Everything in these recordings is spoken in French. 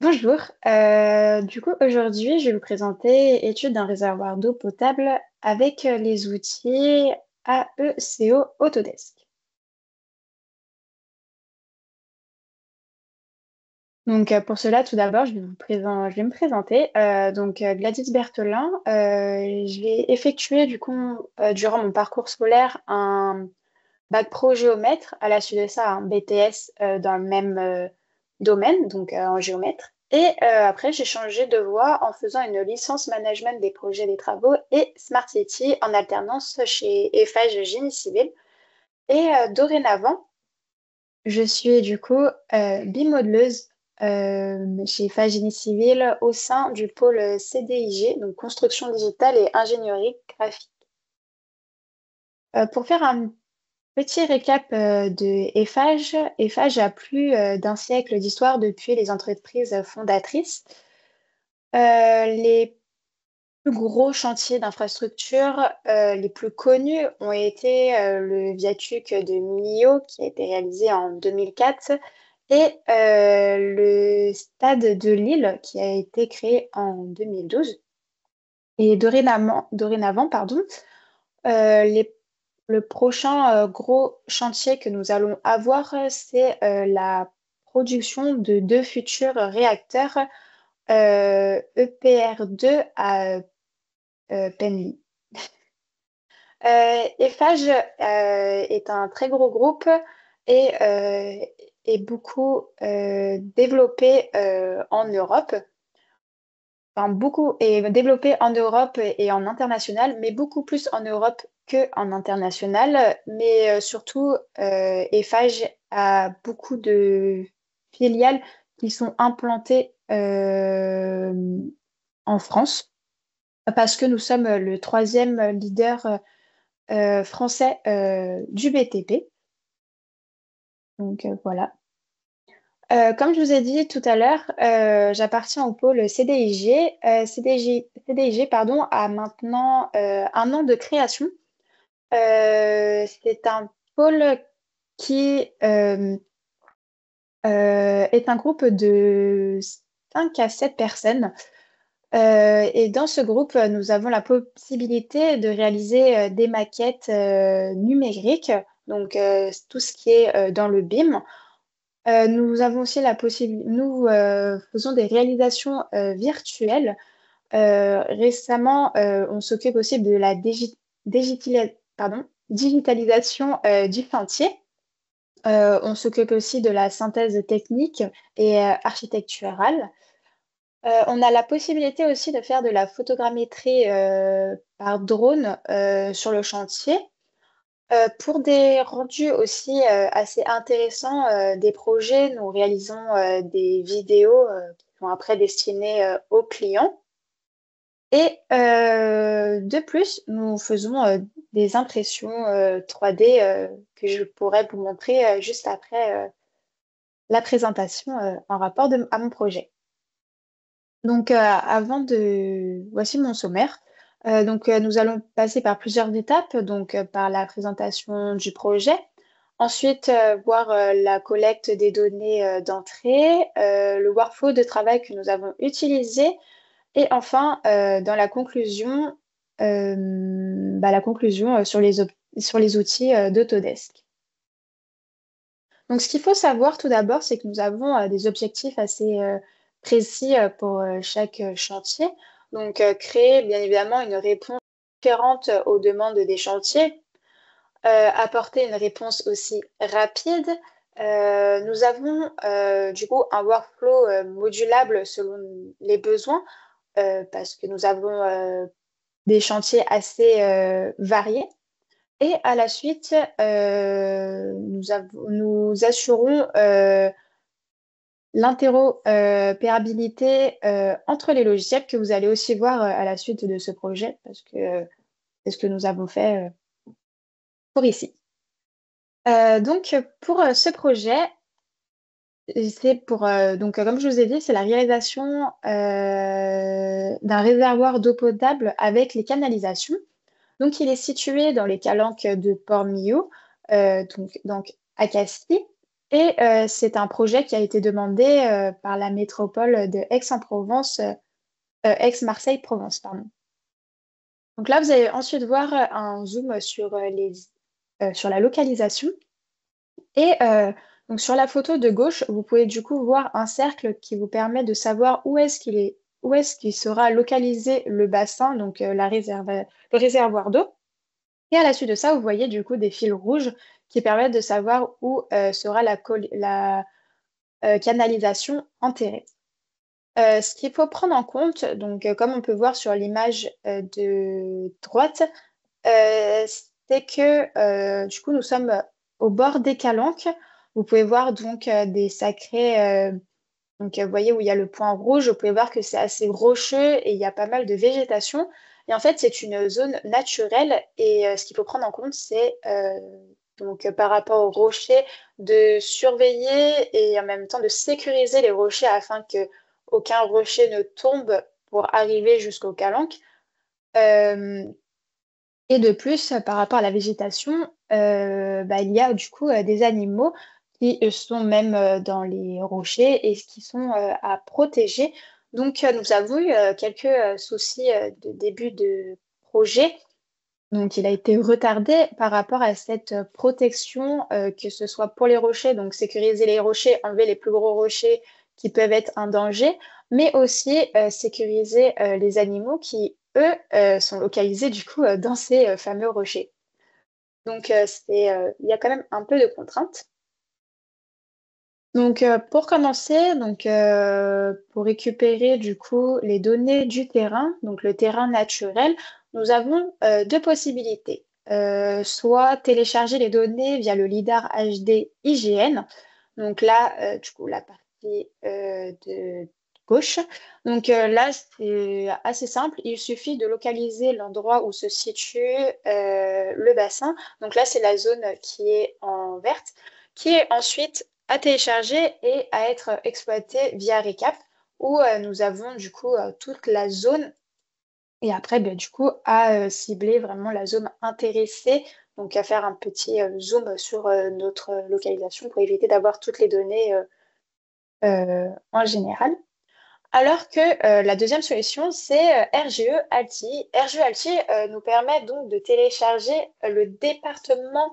Bonjour, du coup aujourd'hui je vais vous présenter étude d'un réservoir d'eau potable avec les outils AECO Autodesk. Donc pour cela tout d'abord je vais me présenter. Gladys Berthelin, je vais effectuer du coup durant mon parcours scolaire un bac pro géomètre, à la suite de ça un BTS dans le même domaine, en géomètre. Et après, j'ai changé de voie en faisant une licence management des projets des travaux et Smart City en alternance chez Eiffage Génie Civil. Et dorénavant, je suis du coup bimodeleuse chez Eiffage Génie Civil au sein du pôle CDIG, donc construction digitale et ingénierie graphique. Pour faire un petit récap de Eiffage. Eiffage a plus d'un siècle d'histoire depuis les entreprises fondatrices. Les plus gros chantiers d'infrastructure les plus connus ont été le viaduc de Millau qui a été réalisé en 2004 et le stade de Lille qui a été créé en 2012. Et dorénavant, pardon, les le prochain gros chantier que nous allons avoir, c'est la production de deux futurs réacteurs EPR2 à Penly. Eiffage est un très gros groupe et est beaucoup développé en Europe. Enfin, beaucoup est développé en Europe et en international, mais beaucoup plus en Europe qu'en international. Mais surtout, Eiffage a beaucoup de filiales qui sont implantées en France parce que nous sommes le troisième leader français du BTP. Donc voilà. Comme je vous ai dit tout à l'heure, j'appartiens au pôle CDIG. CDIG, pardon, a maintenant un an de création. C'est un pôle qui est un groupe de 5 à 7 personnes. Et dans ce groupe, nous avons la possibilité de réaliser des maquettes numériques, donc tout ce qui est dans le BIM. Nous avons aussi la possibilité, nous faisons des réalisations virtuelles. Récemment, on s'occupe aussi de la digitalisation du chantier. On s'occupe aussi de la synthèse technique et architecturale. On a la possibilité aussi de faire de la photogrammétrie par drone sur le chantier. Pour des rendus aussi assez intéressants des projets, nous réalisons des vidéos qui sont après destinées aux clients. Et de plus, nous faisons des impressions 3D que je pourrais vous montrer juste après la présentation en rapport à mon projet. Voici mon sommaire. Nous allons passer par plusieurs étapes, par la présentation du projet, ensuite voir la collecte des données d'entrée, le workflow de travail que nous avons utilisé, et enfin, dans la conclusion sur les outils d'Autodesk. Donc, ce qu'il faut savoir tout d'abord, c'est que nous avons des objectifs assez précis pour chaque chantier. Donc, créer bien évidemment une réponse différente aux demandes des chantiers, apporter une réponse aussi rapide. Nous avons du coup un workflow modulable selon les besoins parce que nous avons des chantiers assez variés. Et à la suite, nous assurons l'interopérabilité entre les logiciels que vous allez aussi voir à la suite de ce projet, parce que c'est ce que nous avons fait pour ici. Pour ce projet, comme je vous ai dit, c'est la réalisation d'un réservoir d'eau potable avec les canalisations. Donc, il est situé dans les calanques de Port-Millau, à Castille. Et c'est un projet qui a été demandé par la métropole de Aix-en-Provence, Aix-Marseille-Provence, pardon. Donc là, vous allez ensuite voir un zoom sur la localisation. Et donc sur la photo de gauche, vous pouvez du coup voir un cercle qui vous permet de savoir où est-ce qu'il sera localisé le bassin, donc le réservoir d'eau. Et à la suite de ça, vous voyez du coup des fils rouges qui permettent de savoir où sera la canalisation enterrée. Ce qu'il faut prendre en compte, donc comme on peut voir sur l'image de droite, c'est que du coup nous sommes au bord des calanques. Vous pouvez voir donc des sacrés. Donc vous voyez où il y a le point rouge, vous pouvez voir que c'est assez rocheux et il y a pas mal de végétation. Et en fait, c'est une zone naturelle et ce qu'il faut prendre en compte, c'est donc par rapport aux rochers, de surveiller et en même temps de sécuriser les rochers afin que aucun rocher ne tombe pour arriver jusqu'aux calanques. Euh, et de plus, par rapport à la végétation, il y a du coup des animaux qui sont même dans les rochers et qui sont à protéger. Donc, nous avons eu quelques soucis de début de projet. Donc, il a été retardé par rapport à cette protection, que ce soit pour les rochers, donc sécuriser les rochers, enlever les plus gros rochers qui peuvent être un danger, mais aussi sécuriser les animaux qui, eux, sont localisés du coup dans ces fameux rochers. Donc, il y a quand même un peu de contraintes. Donc, pour commencer, pour récupérer du coup les données du terrain, donc le terrain naturel, nous avons deux possibilités. Soit télécharger les données via le lidar HD IGN, donc là, du coup, la partie de gauche. Donc là, c'est assez simple. Il suffit de localiser l'endroit où se situe le bassin. Donc là, c'est la zone qui est en verte, qui est ensuite à télécharger et à être exploitée via Recap, où nous avons du coup toute la zone et après, du coup, à cibler vraiment la zone intéressée, donc à faire un petit zoom sur notre localisation pour éviter d'avoir toutes les données en général. Alors que la deuxième solution, c'est RGE Alti. RGE Alti nous permet donc de télécharger le département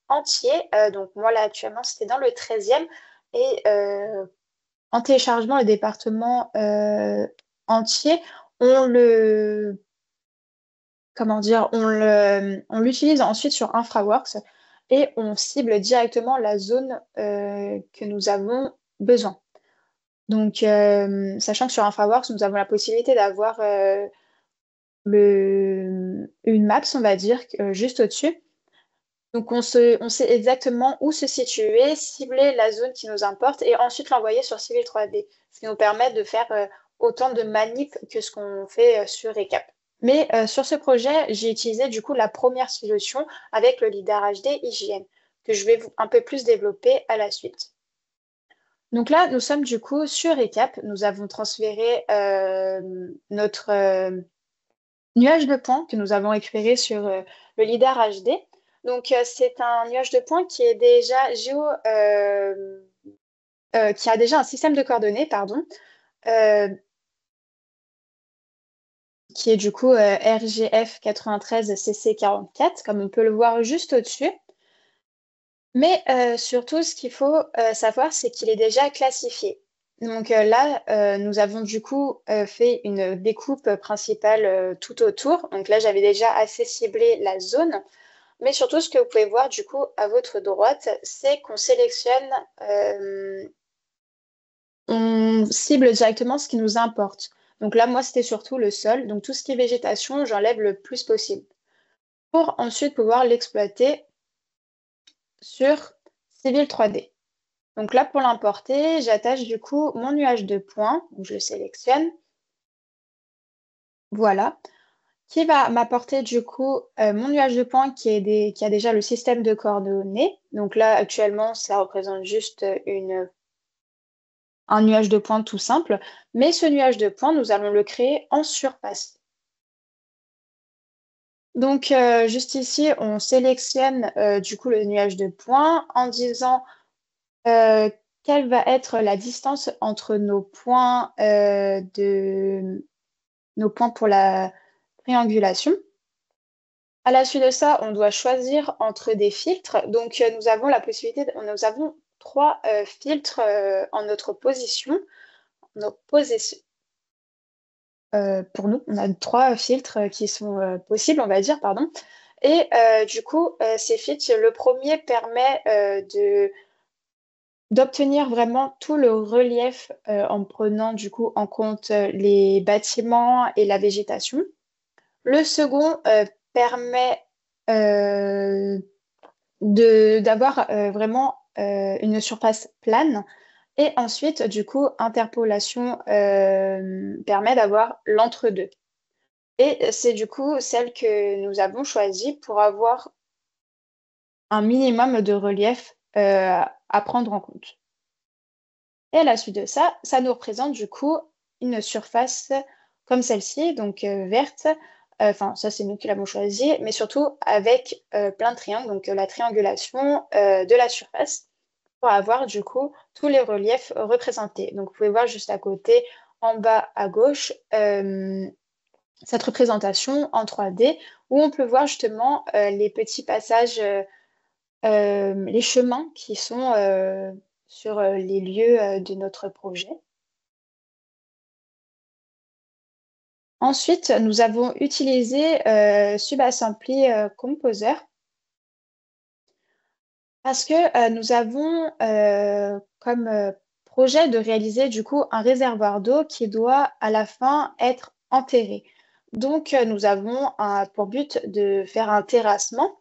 entier. Donc moi, là, actuellement, c'était dans le 13e. Et en téléchargement, le département entier, on le comment dire, on l'utilise ensuite sur InfraWorks et on cible directement la zone que nous avons besoin. Donc, sachant que sur InfraWorks, nous avons la possibilité d'avoir une map, on va dire, juste au-dessus. Donc, on sait exactement où se situer, cibler la zone qui nous importe et ensuite l'envoyer sur Civil 3D, ce qui nous permet de faire autant de manips que ce qu'on fait sur Recap. Mais sur ce projet, j'ai utilisé du coup la première solution avec le lidar HD IGN, que je vais un peu plus développer à la suite. Donc là, nous sommes du coup sur Recap. Nous avons transféré notre nuage de points que nous avons récupéré sur le lidar HD. Donc c'est un nuage de points qui est déjà qui a déjà un système de coordonnées, pardon, euh, qui est du coup RGF 93 CC44, comme on peut le voir juste au-dessus. Mais surtout, ce qu'il faut savoir, c'est qu'il est déjà classifié. Donc là, nous avons du coup fait une découpe principale tout autour. Donc là, j'avais déjà assez ciblé la zone. Mais surtout, ce que vous pouvez voir du coup à votre droite, c'est qu'on sélectionne, on cible directement ce qui nous importe. Donc là, moi, c'était surtout le sol. Donc tout ce qui est végétation, j'enlève le plus possible pour ensuite pouvoir l'exploiter sur Civil 3D. Donc là, pour l'importer, j'attache du coup mon nuage de points. Donc je le sélectionne. Voilà. Qui va m'apporter du coup mon nuage de points qui a déjà le système de coordonnées. Donc là, actuellement, ça représente juste un nuage de points tout simple. Mais ce nuage de points, nous allons le créer en surface. Donc, juste ici, on sélectionne du coup le nuage de points en disant euh, quelle va être la distance entre nos points pour la triangulation. À la suite de ça, on doit choisir entre des filtres. Donc, nous avons la possibilité, nous avons trois filtres en notre position. Nos posi- pour nous, on a trois filtres qui sont possibles, on va dire, pardon. Et du coup, ces filtres, le premier permet d'obtenir vraiment tout le relief en prenant du coup en compte les bâtiments et la végétation. Le second permet euh, d'avoir vraiment une surface plane. Et ensuite, du coup, interpolation permet d'avoir l'entre-deux. Et c'est du coup celle que nous avons choisie pour avoir un minimum de relief à prendre en compte. Et à la suite de ça, ça nous représente du coup une surface comme celle-ci, donc verte. Enfin, ça c'est nous qui l'avons choisi, mais surtout avec plein de triangles, donc la triangulation de la surface pour avoir du coup tous les reliefs représentés. Donc vous pouvez voir juste à côté, en bas à gauche, cette représentation en 3D où on peut voir justement les petits passages, les chemins qui sont sur les lieux de notre projet. Ensuite, nous avons utilisé Subassembly Composer parce que nous avons comme projet de réaliser du coup un réservoir d'eau qui doit à la fin être enterré. Donc, nous avons pour but de faire un terrassement,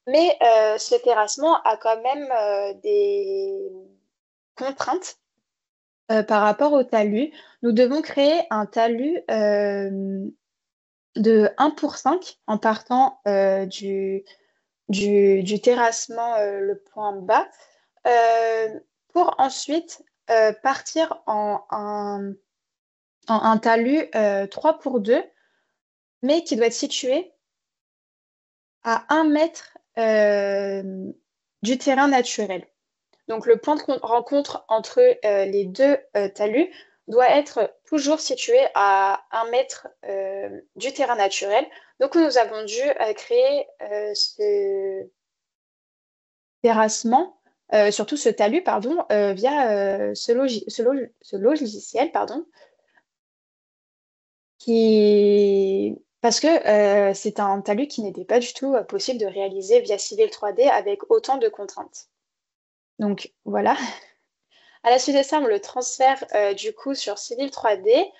mais ce terrassement a quand même des contraintes par rapport au talus. Nous devons créer un talus de 1 pour 5 en partant du terrassement, le point bas, pour ensuite partir en un talus 3 pour 2, mais qui doit être situé à 1 mètre du terrain naturel. Donc le point de rencontre entre les deux talus doit être toujours situé à 1 mètre du terrain naturel. Donc nous avons dû créer ce terrassement, surtout ce talus, pardon, via ce logiciel, pardon, parce que c'est un talus qui n'était pas du tout possible de réaliser via Civil 3D avec autant de contraintes. Donc voilà. À la suite de ça, on le transfère du coup sur Civil 3D.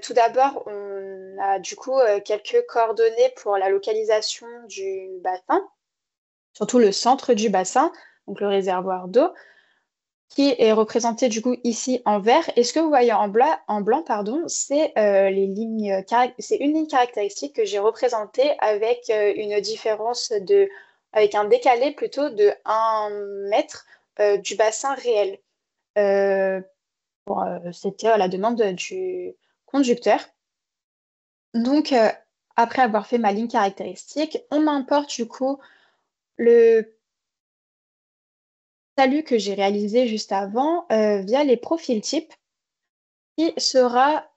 Tout d'abord, on a du coup quelques coordonnées pour la localisation du bassin, surtout le centre du bassin, donc le réservoir d'eau, qui est représenté du coup ici en vert. Et ce que vous voyez en blanc, pardon, c'est c'est une ligne caractéristique que j'ai représentée avec une différence avec un décalé plutôt de 1 mètre du bassin réel. Euh, C'était à la demande du conducteur. Donc, après avoir fait ma ligne caractéristique, on m'importe du coup le talus que j'ai réalisé juste avant via les profils types qui sera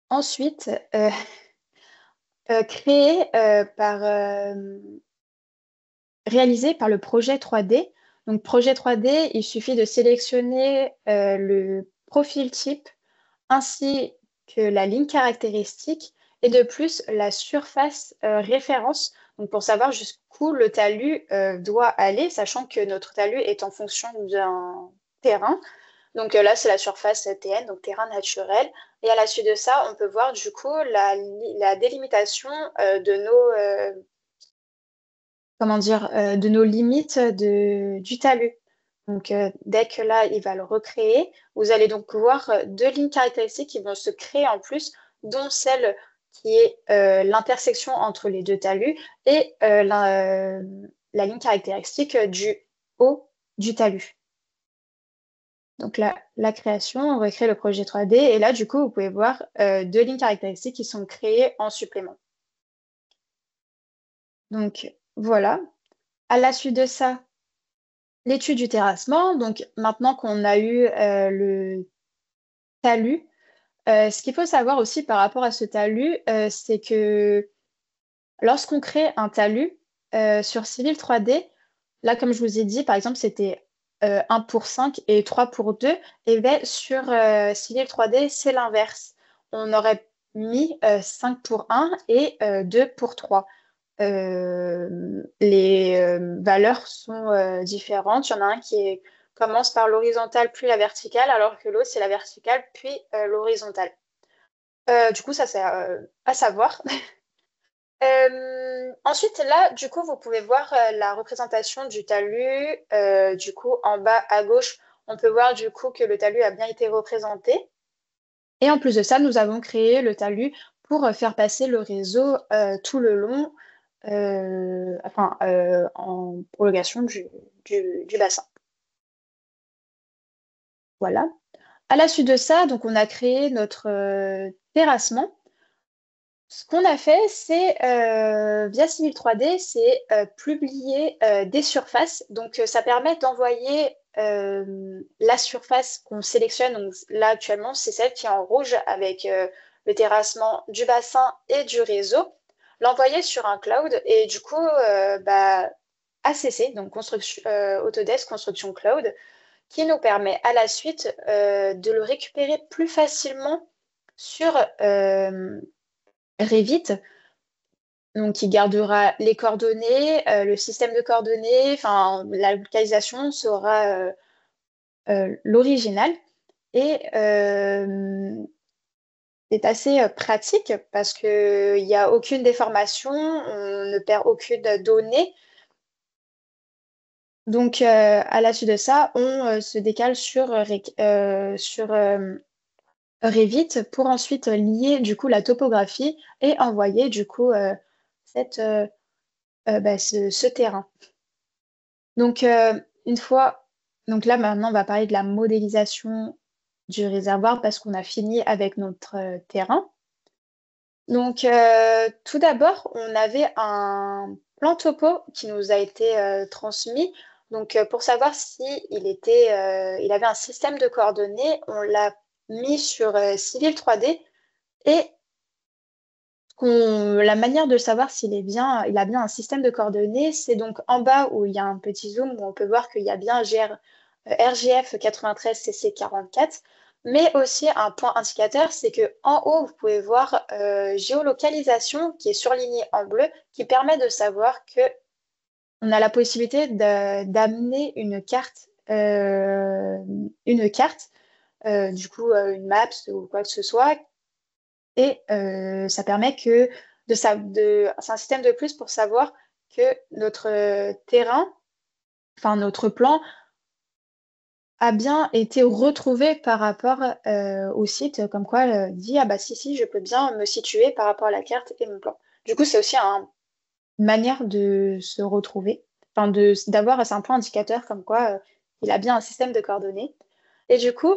ensuite créé réalisé par le projet 3D. Donc, projet 3D, il suffit de sélectionner le profil type ainsi que la ligne caractéristique et de plus la surface référence, donc pour savoir jusqu'où le talus doit aller, sachant que notre talus est en fonction d'un terrain. Donc là, c'est la surface TN, donc terrain naturel. Et à la suite de ça, on peut voir du coup la délimitation de comment dire, de nos limites du talus. Donc, dès que là, il va le recréer, vous allez donc voir deux lignes caractéristiques qui vont se créer en plus, dont celle qui est l'intersection entre les deux talus et la ligne caractéristique du haut du talus. Donc, la création, on recrée le projet 3D et là, du coup, vous pouvez voir deux lignes caractéristiques qui sont créées en supplément. Donc, voilà. À la suite de ça, l'étude du terrassement. Donc maintenant qu'on a eu le talus, ce qu'il faut savoir aussi par rapport à ce talus, c'est que lorsqu'on crée un talus sur Civil 3D, là, comme je vous ai dit, par exemple, c'était 1 pour 5 et 3 pour 2. Et bien, sur Civil 3D, c'est l'inverse. On aurait mis 5 pour 1 et 2 pour 3. Les valeurs sont différentes. Il y en a un commence par l'horizontale puis la verticale, alors que l'autre, c'est la verticale puis l'horizontale. Du coup, ça, c'est à savoir. Ensuite, là, du coup, vous pouvez voir la représentation du talus. Du coup, en bas à gauche, on peut voir du coup que le talus a bien été représenté. Et en plus de ça, nous avons créé le talus pour faire passer le réseau tout le long, en prolongation du bassin. Voilà. À la suite de ça, donc, on a créé notre terrassement. Ce qu'on a fait, c'est via Civil 3D, c'est publier des surfaces. Donc, ça permet d'envoyer la surface qu'on sélectionne. Donc, là, actuellement, c'est celle qui est en rouge avec le terrassement du bassin et du réseau. L'envoyer sur un cloud et du coup, ACC, donc Autodesk Construction Cloud, qui nous permet à la suite de le récupérer plus facilement sur Revit, donc qui gardera les coordonnées, le système de coordonnées, enfin la localisation sera l'original et c'est assez pratique parce qu'il n'y a aucune déformation, on ne perd aucune donnée. Donc à la suite de ça, on se décale sur Revit pour ensuite lier du coup la topographie et envoyer du coup cette ce terrain. Donc, une fois, donc là maintenant, on va parler de la modélisation du réservoir parce qu'on a fini avec notre terrain. Donc, tout d'abord, on avait un plan topo qui nous a été transmis. Donc, pour savoir si il avait un système de coordonnées, on l'a mis sur Civil 3D et la manière de savoir il a bien un système de coordonnées, c'est donc en bas où il y a un petit zoom où on peut voir qu'il y a bien RGF 93 CC 44, mais aussi un point indicateur, c'est que en haut vous pouvez voir géolocalisation qui est surlignée en bleu, qui permet de savoir que on a la possibilité d'amener une carte, du coup une map ou quoi que ce soit et ça permet c'est un système de plus pour savoir que notre terrain, enfin notre plan, a bien été retrouvé par rapport au site, comme quoi dit, ah bah si, je peux bien me situer par rapport à la carte et mon plan. Du coup, c'est aussi une manière de se retrouver, enfin d'avoir c'est un point indicateur comme quoi il a bien un système de coordonnées. Et du coup,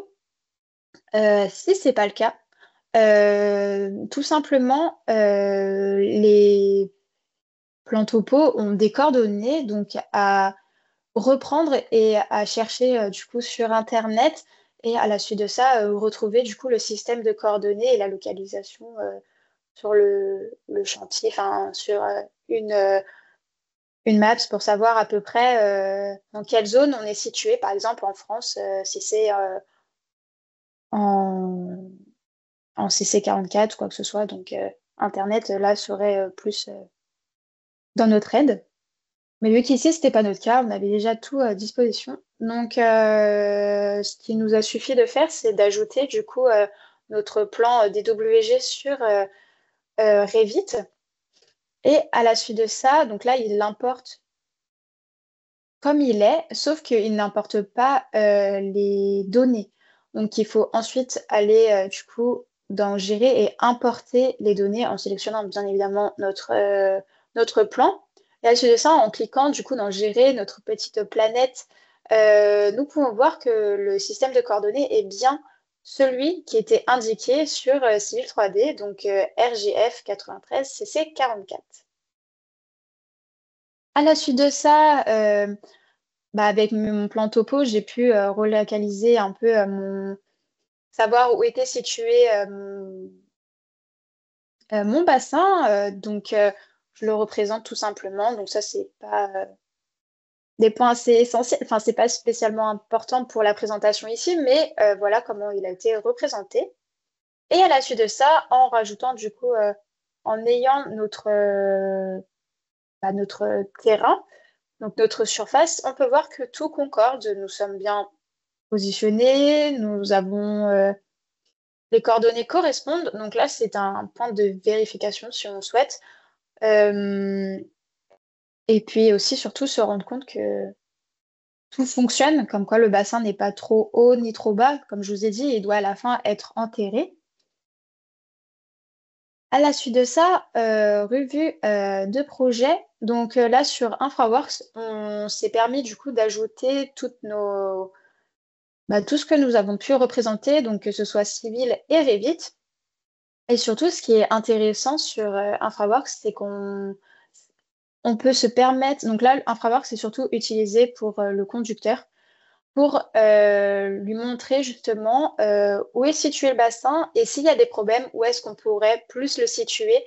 si c'est pas le cas, tout simplement, les plans topo ont des coordonnées donc à reprendre et à chercher du coup sur Internet et à la suite de ça, retrouver du coup le système de coordonnées et la localisation sur le chantier, enfin sur une map pour savoir à peu près dans quelle zone on est situé, par exemple en France, si c'est en CC44 ou quoi que ce soit. Donc, Internet, là, serait plus dans notre aide. Mais vu qu'ici, c'était pas notre cas, on avait déjà tout à disposition. Donc, ce qui nous a suffi de faire, c'est d'ajouter du coup notre plan DWG sur Revit. Et à la suite de ça, donc là, il l'importe comme il est, sauf qu'il n'importe pas les données. Donc, il faut ensuite aller du coup dans Gérer et importer les données en sélectionnant bien évidemment notre plan. Et à la suite de ça, en cliquant du coup dans Gérer, notre petite planète, nous pouvons voir que le système de coordonnées est bien celui qui était indiqué sur Civil 3D, donc RGF 93 CC 44. À la suite de ça, avec mon plan topo, j'ai pu relocaliser un peu savoir où était situé mon bassin. Je le représente tout simplement. Donc ça, c'est pas des points assez essentiels. Enfin, c'est pas spécialement important pour la présentation ici, mais voilà comment il a été représenté. Et à la suite de ça, en rajoutant du coup, en ayant notre terrain, donc notre surface, on peut voir que tout concorde. Nous sommes bien positionnés, nous avons les coordonnées correspondent. Donc là, c'est un point de vérification si on souhaite. Euh, et puis aussi, surtout, se rendre compte que tout fonctionne, comme quoi le bassin n'est pas trop haut ni trop bas. Comme je vous ai dit, il doit à la fin être enterré. À la suite de ça, revue de projet. Donc là, sur InfraWorks, on s'est permis du coup d'ajouter tout ce que nous avons pu représenter, donc que ce soit civil et Revit. Et surtout, ce qui est intéressant sur InfraWorks, c'est qu'on peut se permettre. Donc là, InfraWorks, c'est surtout utilisé pour le conducteur, pour lui montrer justement où est situé le bassin et s'il y a des problèmes, où est-ce qu'on pourrait plus le situer.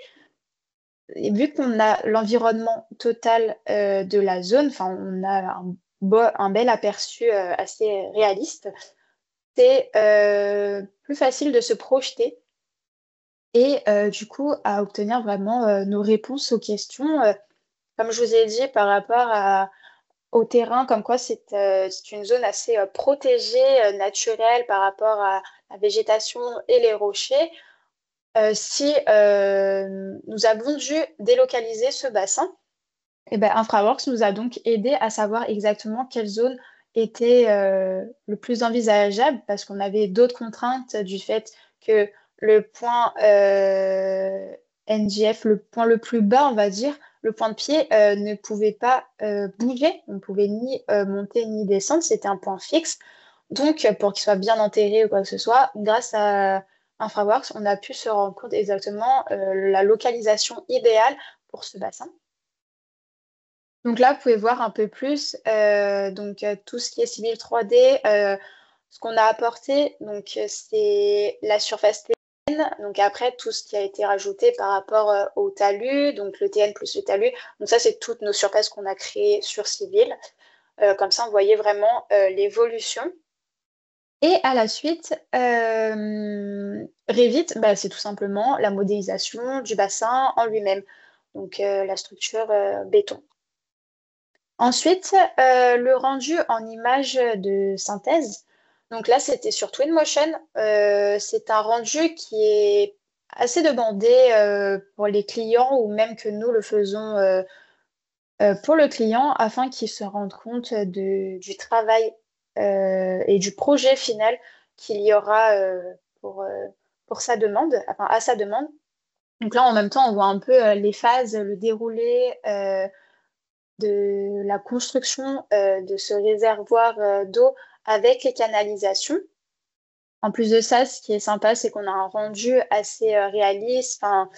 Et vu qu'on a l'environnement total de la zone, enfin, on a un bel aperçu assez réaliste, c'est plus facile de se projeter et du coup à obtenir vraiment nos réponses aux questions. Comme je vous ai dit, par rapport au terrain, comme quoi c'est une zone assez protégée, naturelle par rapport à la végétation et les rochers. Si nous avons dû délocaliser ce bassin, et ben, InfraWorks nous a donc aidé à savoir exactement quelle zone était le plus envisageable parce qu'on avait d'autres contraintes du fait que le point NGF, le point le plus bas, on va dire, le point de pied, ne pouvait pas bouger. On ne pouvait ni monter ni descendre. C'était un point fixe. Donc, pour qu'il soit bien enterré ou quoi que ce soit, grâce à InfraWorks, on a pu se rendre compte exactement la localisation idéale pour ce bassin. Donc là, vous pouvez voir un peu plus tout ce qui est civil 3D, ce qu'on a apporté, c'est la surface TN. Donc après, tout ce qui a été rajouté par rapport au talus, donc le TN plus le talus. Donc ça, c'est toutes nos surfaces qu'on a créées sur civil. Comme ça, on voyait vraiment l'évolution. Et à la suite, Revit, c'est tout simplement la modélisation du bassin en lui-même. Donc la structure béton. Ensuite, le rendu en image de synthèse. Donc là, c'était sur Twinmotion. C'est un rendu qui est assez demandé pour les clients ou même que nous le faisons pour le client afin qu'il se rende compte du travail et du projet final qu'il y aura pour, euh, pour sa demande, enfin à sa demande. Donc là, en même temps, on voit un peu les phases, le déroulé de la construction de ce réservoir d'eau avec les canalisations. En plus de ça, ce qui est sympa, c'est qu'on a un rendu assez réaliste. Enfin,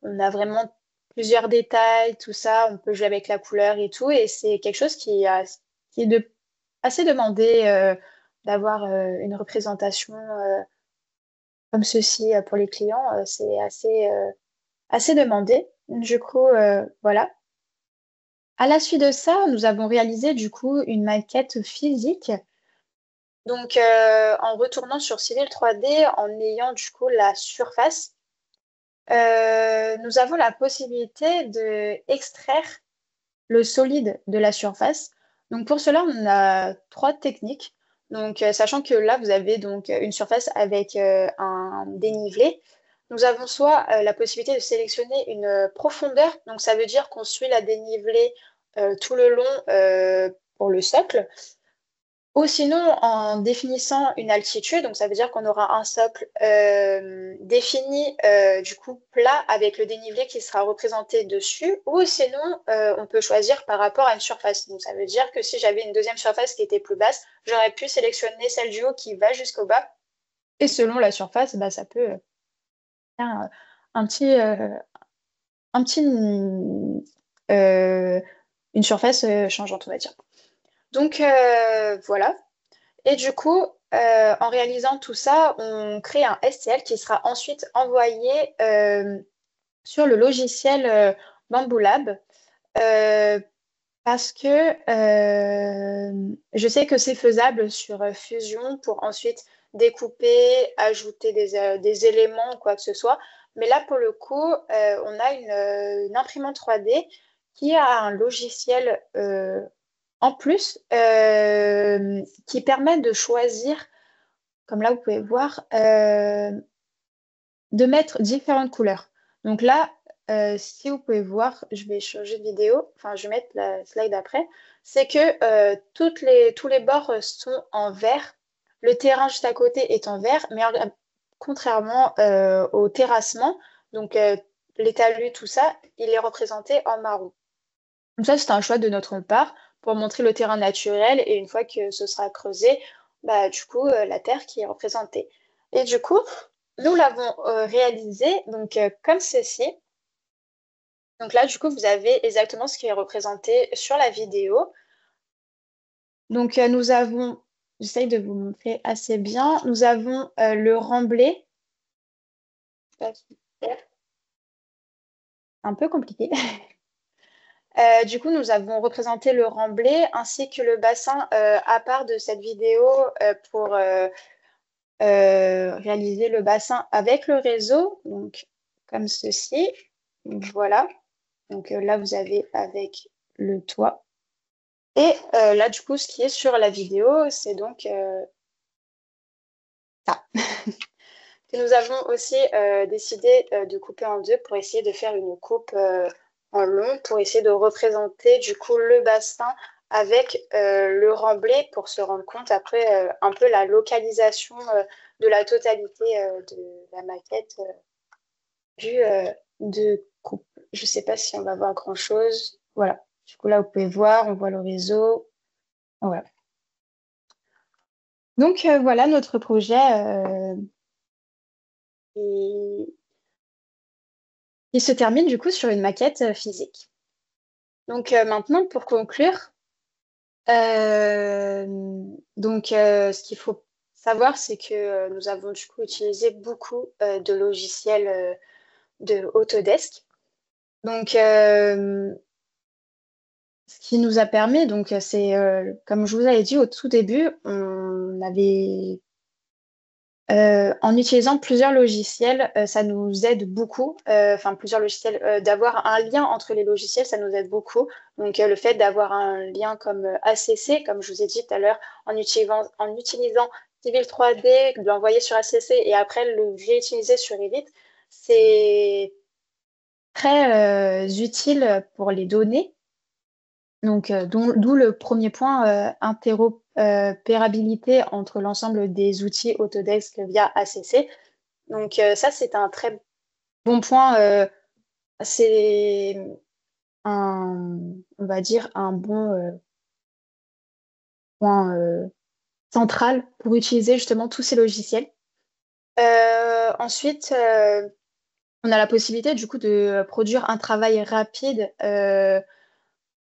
on a vraiment plusieurs détails, tout ça. On peut jouer avec la couleur et tout. Et c'est quelque chose qui est assez demandé d'avoir une représentation comme ceci pour les clients. C'est assez demandé. Du coup, voilà. À la suite de ça, nous avons réalisé du coup une maquette physique. Donc, en retournant sur Civil 3D, en ayant du coup la surface, nous avons la possibilité de extraire le solide de la surface. Donc, pour cela, on a trois techniques. Donc, sachant que là, vous avez donc une surface avec un dénivelé. Nous avons soit la possibilité de sélectionner une profondeur. Donc, ça veut dire qu'on suit la dénivelée tout le long pour le socle. Ou sinon, en définissant une altitude, donc ça veut dire qu'on aura un socle défini, du coup plat, avec le dénivelé qui sera représenté dessus. Ou sinon, on peut choisir par rapport à une surface. Donc ça veut dire que si j'avais une deuxième surface qui était plus basse, j'aurais pu sélectionner celle du haut qui va jusqu'au bas. Et selon la surface, ça peut faire un petit, un petit, une surface changeante, on va dire. Donc voilà. Et du coup, en réalisant tout ça, on crée un STL qui sera ensuite envoyé sur le logiciel Bamboo Lab. Euh, Parce que je sais que c'est faisable sur Fusion pour ensuite découper, ajouter des éléments ou quoi que ce soit. Mais là, pour le coup, on a une imprimante 3D qui a un logiciel en plus qui permet de choisir, comme là, vous pouvez voir, de mettre différentes couleurs. Donc là, si vous pouvez voir, je vais changer de vidéo, enfin je vais mettre la slide après, c'est que tous les bords sont en vert, le terrain juste à côté est en vert, mais contrairement au terrassement, donc les talus, tout ça, il est représenté en marron. Donc ça, c'est un choix de notre part pour montrer le terrain naturel et une fois que ce sera creusé, bah, du coup, la terre qui est représentée. Et du coup, nous l'avons réalisé donc comme ceci. Donc là, du coup, vous avez exactement ce qui est représenté sur la vidéo. Donc nous avons, j'essaye de vous montrer assez bien, nous avons le remblai, un peu compliqué. Du coup, nous avons représenté le remblai ainsi que le bassin à part de cette vidéo pour réaliser le bassin avec le réseau, donc comme ceci. Donc, voilà. Donc là, vous avez avec le toit. Et là, du coup, ce qui est sur la vidéo, c'est donc ça. Et nous avons aussi décidé de couper en deux pour essayer de faire une coupe en long, pour essayer de représenter du coup le bassin avec le remblai pour se rendre compte après un peu la localisation de la totalité de la maquette vue de coupe. Je ne sais pas si on va voir grand-chose. Voilà. Du coup, là, vous pouvez voir, on voit le réseau. Voilà. Donc, voilà notre projet. Et il se termine du coup sur une maquette physique. Donc maintenant, pour conclure, euh, ce qu'il faut savoir, c'est que nous avons du coup utilisé beaucoup de logiciels de Autodesk. Donc, ce qui nous a permis, donc c'est comme je vous avais dit au tout début, on avait en utilisant plusieurs logiciels, ça nous aide beaucoup. Enfin, plusieurs logiciels, d'avoir un lien entre les logiciels, ça nous aide beaucoup. Donc, le fait d'avoir un lien comme ACC, comme je vous ai dit tout à l'heure, en utilisant Civil 3D, de l'envoyer sur ACC et après le réutiliser sur Revit, c'est très utile pour les données. Donc, d'où le premier point, interopérabilité entre l'ensemble des outils Autodesk via ACC. Donc, ça, c'est un très bon point. C'est on va dire, un bon point central pour utiliser justement tous ces logiciels. Ensuite, on a la possibilité du coup de produire un travail rapide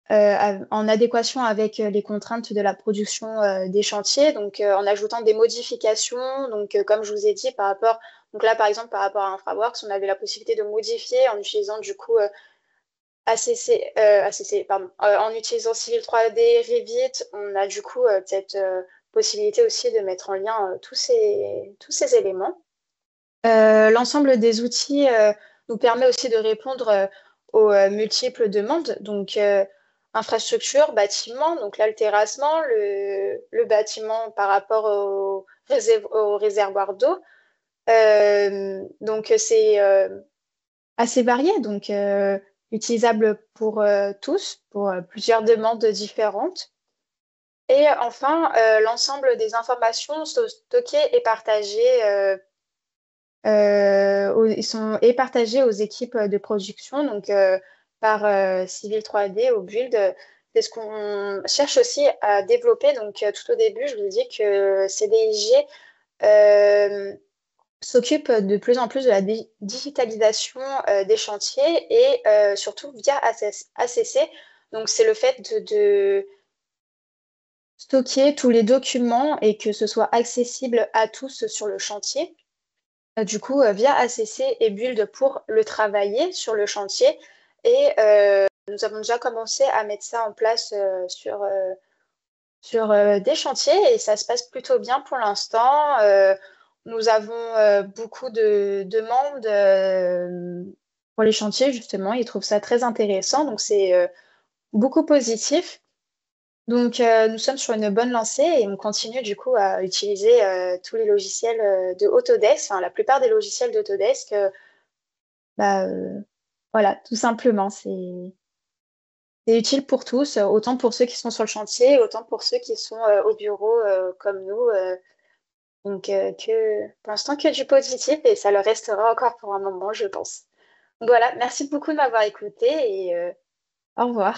en adéquation avec les contraintes de la production des chantiers, donc en ajoutant des modifications, donc comme je vous ai dit par rapport, donc là par exemple par rapport à InfraWorks, on avait la possibilité de modifier en utilisant du coup pardon, en utilisant Civil 3D, Revit, on a du coup cette possibilité aussi de mettre en lien tous ces éléments. L'ensemble des outils nous permet aussi de répondre aux multiples demandes. Donc, infrastructure, bâtiment, donc là, le terrassement, le bâtiment par rapport au réservoir d'eau. Donc, c'est assez varié, donc utilisable pour tous, pour plusieurs demandes différentes. Et enfin, l'ensemble des informations sont stockées et partagées est partagé aux équipes de production, donc par Civil 3D au Build. C'est ce qu'on cherche aussi à développer. Donc, tout au début, je vous ai dit que CDIG s'occupe de plus en plus de la digitalisation des chantiers et surtout via ACC. Donc, c'est le fait stocker tous les documents et que ce soit accessible à tous sur le chantier. Du coup, via ACC et Build pour le travailler sur le chantier. Et nous avons déjà commencé à mettre ça en place sur des chantiers et ça se passe plutôt bien pour l'instant. Nous avons beaucoup de demandes pour les chantiers, justement. Ils trouvent ça très intéressant, donc c'est beaucoup positif. Donc, nous sommes sur une bonne lancée et on continue du coup à utiliser tous les logiciels de Autodesk, enfin la plupart des logiciels d'Autodesk. Bah, voilà, tout simplement, c'est utile pour tous, autant pour ceux qui sont sur le chantier, autant pour ceux qui sont au bureau comme nous. Donc, pour l'instant, que du positif et ça le restera encore pour un moment, je pense. Donc voilà, merci beaucoup de m'avoir écouté et au revoir.